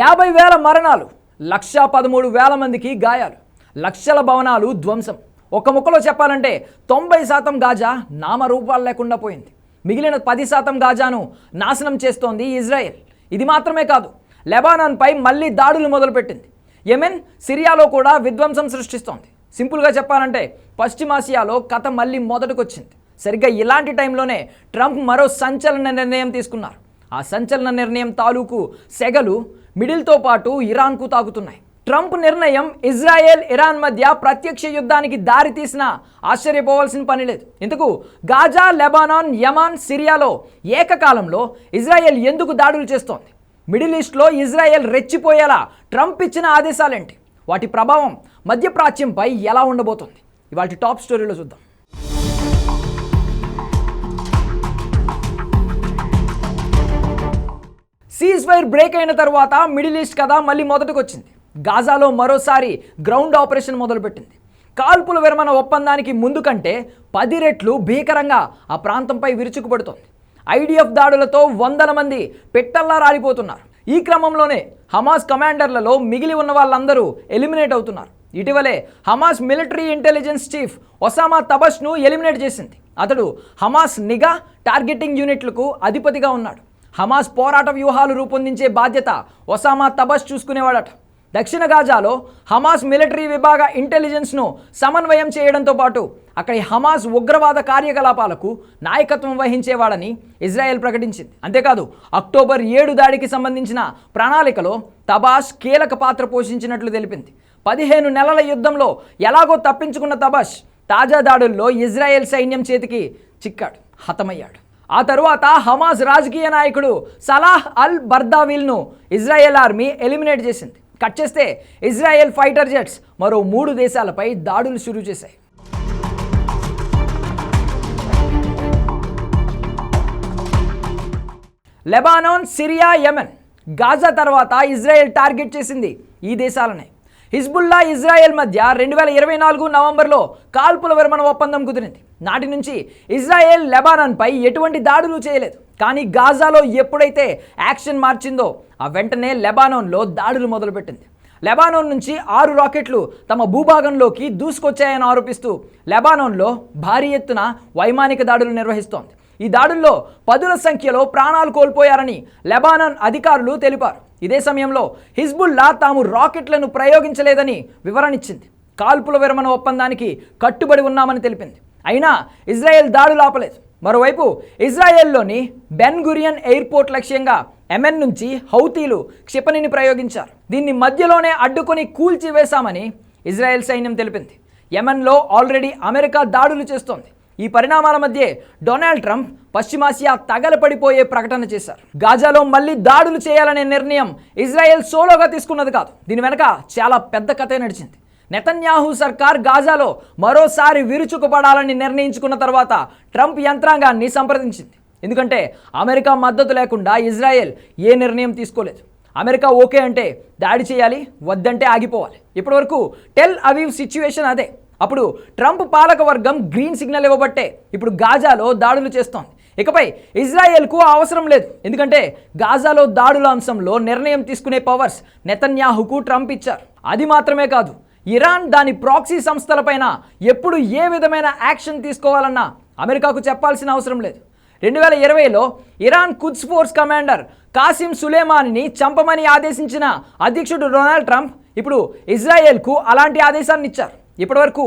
50,000 మరణాలు, 113,000 మందికి గాయాలు, లక్షల భవనాలు ధ్వంసం. ఒక ముక్కలో చెప్పాలంటే 90% గాజా నామరూపాలు లేకుండా పోయింది. మిగిలిన 10% గాజాను నాశనం చేస్తోంది ఇజ్రాయెల్. ఇది మాత్రమే కాదు, లెబానాన్పై మళ్ళీ దాడులు మొదలుపెట్టింది. యెమెన్, సిరియాలో కూడా విధ్వంసం సృష్టిస్తోంది. సింపుల్గా చెప్పాలంటే పశ్చిమాసియాలో కథ మళ్ళీ మొదటికొచ్చింది. సరిగ్గా ఇలాంటి టైంలోనే ట్రంప్ మరో సంచలన నిర్ణయం తీసుకున్నారు. ఆ సంచలన నిర్ణయం తాలూకు సెగలు మిడిల్తో పాటు ఇరాన్కు తాకుతున్నాయి. ట్రంప్ నిర్ణయం ఇజ్రాయెల్, ఇరాన్ మధ్య ప్రత్యక్ష యుద్ధానికి దారి తీసినా ఆశ్చర్యపోవాల్సిన పని లేదు. ఇందుకు గాజా, లెబానాన్, యెమెన్, సిరియాలో ఏకకాలంలో ఇజ్రాయెల్ ఎందుకు దాడులు చేస్తోంది? మిడిల్ ఈస్ట్లో ఇజ్రాయెల్ రెచ్చిపోయేలా ట్రంప్ ఇచ్చిన ఆదేశాలేంటి? వాటి ప్రభావం మధ్యప్రాచ్యంపై ఎలా ఉండబోతోంది? ఇవాళ టాప్ స్టోరీలో చూద్దాం. సీజ్ ఫైర్ బ్రేక్ అయిన తర్వాత మిడిల్ ఈస్ట్ కథ మళ్ళీ మొదటికి వచ్చింది. గాజాలో మరోసారి గ్రౌండ్ ఆపరేషన్ మొదలుపెట్టింది. కాల్పుల విరమణ ఒప్పందానికి ముందు కంటే 10 రెట్లు భీకరంగా ఆ ప్రాంతంపై విరుచుకుపడుతోంది. ఐడిఎఫ్ దాడులతో వందల మంది పెట్టల్లా రాలిపోతున్నారు. ఈ క్రమంలోనే హమాస్ కమాండర్లలో మిగిలి ఉన్న వాళ్ళందరూ ఎలిమినేట్ అవుతున్నారు. ఇటీవలే Hamas military intelligence chief Osama తబష్ను ఎలిమినేట్ చేసింది. అతడు హమాస్ నిఘా, టార్గెటింగ్ యూనిట్లకు అధిపతిగా ఉన్నాడు. హమాస్ పోరాట వ్యూహాలు రూపొందించే బాధ్యత ఒసామా తబష్ చూసుకునేవాడట. దక్షిణ గాజాలో హమాస్ మిలిటరీ విభాగ ఇంటెలిజెన్స్ను సమన్వయం చేయడంతో పాటు అక్కడి హమాస్ ఉగ్రవాద కార్యకలాపాలకు నాయకత్వం వహించేవాడని ఇజ్రాయెల్ ప్రకటించింది. అంతేకాదు అక్టోబర్ 7 దాడికి సంబంధించిన ప్రణాళికలో తబాష్ కీలక పాత్ర పోషించినట్లు తెలిపింది. 15 నెలల యుద్ధంలో ఎలాగో తప్పించుకున్న తబాష్ తాజా దాడుల్లో ఇజ్రాయెల్ సైన్యం చేతికి చిక్కాడు, హతమయ్యాడు. ఆ తరువాత హమాస్ రాజకీయ నాయకుడు సలాహ్ అల్ బర్దావిల్ను ఇజ్రాయెల్ ఆర్మీ ఎలిమినేట్ చేసింది. కట్ చేస్తే ఇజ్రాయెల్ ఫైటర్ జెట్స్ మరో 3 దేశాలపై దాడులు షురూ చేశాయి. లెబానాన్, సిరియా, యెమెన్, గాజా తర్వాత ఇజ్రాయెల్ టార్గెట్ చేసింది ఈ దేశాలనే. హిజ్బుల్లా, ఇజ్రాయెల్ మధ్య 2024 నవంబర్లో కాల్పుల విరమణ ఒప్పందం కుదిరింది. నాటి నుంచి ఇజ్రాయెల్ లెబానాన్పై ఎటువంటి దాడులు చేయలేదు. కానీ గాజాలో ఎప్పుడైతే యాక్షన్ మార్చిందో ఆ వెంటనే లెబానాన్లో దాడులు మొదలుపెట్టింది. లెబానాన్ నుంచి 6 రాకెట్లు తమ భూభాగంలోకి దూసుకొచ్చాయని ఆరోపిస్తూ లెబానాన్లో భారీ ఎత్తున వైమానిక దాడులు నిర్వహిస్తోంది. ఈ దాడుల్లో 10ల సంఖ్యలో ప్రాణాలు కోల్పోయారని లెబానాన్ అధికారులు తెలిపారు. ఇదే సమయంలో హిజ్బుల్లా తాము రాకెట్లను ప్రయోగించలేదని వివరణిచ్చింది. కాల్పుల విరమణ ఒప్పందానికి కట్టుబడి ఉన్నామని తెలిపింది. అయినా ఇజ్రాయెల్ దాడులు ఆపలేదు. మరోవైపు ఇజ్రాయెల్లోని బెన్ గురియన్ ఎయిర్పోర్ట్ లక్ష్యంగా యెమెన్ నుంచి హౌతీలు క్షిపణిని ప్రయోగించారు. దీన్ని మధ్యలోనే అడ్డుకొని కూల్చివేశామని ఇజ్రాయెల్ సైన్యం తెలిపింది. యెమెన్లో ఆల్రెడీ అమెరికా దాడులు చేస్తోంది. ఈ పరిణామాల మధ్య డొనాల్డ్ ట్రంప్ పశ్చిమాసియా తగలపడిపోయే ప్రకటన చేశారు. గాజాలో మళ్ళీ దాడులు చేయాలనే నిర్ణయం ఇజ్రాయెల్ సోలోగా తీసుకున్నది కాదు. దీని వెనక చాలా పెద్ద కథే నడిచింది. నెతన్యాహు సర్కార్ గాజాలో మరోసారి విరుచుకుపడాలని నిర్ణయించుకున్న తర్వాత ట్రంప్ యంత్రాంగాన్ని సంప్రదించింది. ఎందుకంటే అమెరికా మద్దతు లేకుండా ఇజ్రాయెల్ ఏ నిర్ణయం తీసుకోలేదు. అమెరికా ఓకే అంటే దాడి చేయాలి, వద్దంటే ఆగిపోవాలి. ఇప్పటివరకు టెల్ అవీవ్ సిచ్యువేషన్ అదే. అప్పుడు ట్రంప్ పాలక వర్గం గ్రీన్ సిగ్నల్ ఇవ్వబట్టే ఇప్పుడు గాజాలో దాడులు చేస్తోంది. ఇకపై ఇజ్రాయెల్కు అవసరం లేదు. ఎందుకంటే గాజాలో దాడుల అంశంలో నిర్ణయం తీసుకునే పవర్స్ నెతన్యాహుకు ట్రంప్ ఇచ్చారు. అది మాత్రమే కాదు, ఇరాన్ దాని ప్రాక్సీ సంస్థలపైన ఎప్పుడు ఏ విధమైన యాక్షన్ తీసుకోవాలన్నా అమెరికాకు చెప్పాల్సిన అవసరం లేదు. 2020లో Iran Quds force commander Qasem సులేమానిని చంపమని ఆదేశించిన అధ్యక్షుడు డొనాల్డ్ ట్రంప్ ఇప్పుడు ఇజ్రాయెల్కు అలాంటి ఆదేశాన్ని ఇచ్చారు. ఇప్పటివరకు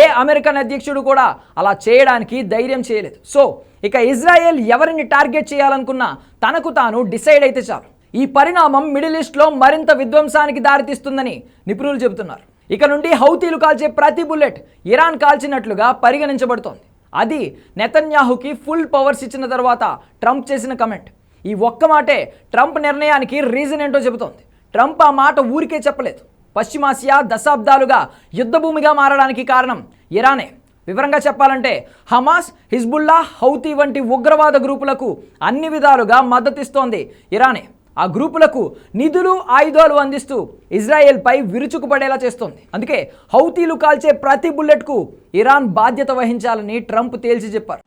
ఏ అమెరికన్ అధ్యక్షుడు కూడా అలా చేయడానికి ధైర్యం చేయలేదు. సో ఇక ఇజ్రాయెల్ ఎవరిని టార్గెట్ చేయాలనుకున్నా తనకు తాను డిసైడ్ అయితే చాలు. ఈ పరిణామం మిడిల్ ఈస్ట్లో మరింత విధ్వంసానికి దారితీస్తుందని నిపుణులు చెబుతున్నారు. ఇక నుండి హౌతీలు కాల్చే ప్రతి బుల్లెట్ ఇరాన్ కాల్చినట్లుగా పరిగణించబడుతోంది. అది నెతన్యాహుకి ఫుల్ పవర్స్ ఇచ్చిన తర్వాత ట్రంప్ చేసిన కమెంట్. ఈ ఒక్క మాటే ట్రంప్ నిర్ణయానికి రీజన్ ఏంటో చెబుతోంది. ట్రంప్ ఆ మాట ఊరికే చెప్పలేదు. పశ్చిమాసియా దశాబ్దాలుగా యుద్ధభూమిగా మారడానికి కారణం ఇరానే. వివరంగా చెప్పాలంటే హమాస్, హిజ్బుల్లా, హౌతీ వంటి ఉగ్రవాద గ్రూపులకు అన్ని విధాలుగా మద్దతిస్తోంది ఇరానే. ఆ గ్రూపులకు నిధులు, ఆయుధాలు అందిస్తూ ఇజ్రాయెల్పై విరుచుకుపడేలా చేస్తోంది. అందుకే హౌతీలు కాల్చే ప్రతి బుల్లెట్కు ఇరాన్ బాధ్యత వహించాలని ట్రంప్ తేల్చి చెప్పారు.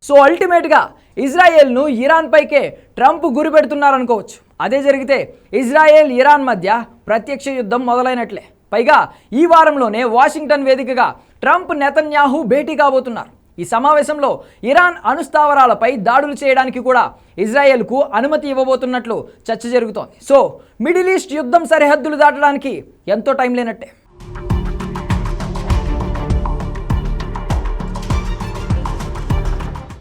సో అల్టిమేట్గా ఇజ్రాయెల్ను ఇరాన్ పైకే ట్రంప్ గురి పెడుతున్నారనుకోవచ్చు. అదే జరిగితే ఇజ్రాయెల్ ఇరాన్ మధ్య ప్రత్యక్ష యుద్ధం మొదలైనట్లే. పైగా ఈ వారంలోనే వాషింగ్టన్ వేదికగా ట్రంప్ నెతన్యాహు భేటీ కాబోతున్నారు. ఈ సమావేశంలో ఇరాన్ అణుస్థావరాలపై దాడులు చేయడానికి కూడా ఇజ్రాయెల్కు అనుమతి ఇవ్వబోతున్నట్లు చర్చ జరుగుతోంది. సో మిడిల్ ఈస్ట్ యుద్ధం సరిహద్దులు దాటడానికి ఎంతో టైం లేనట్టే.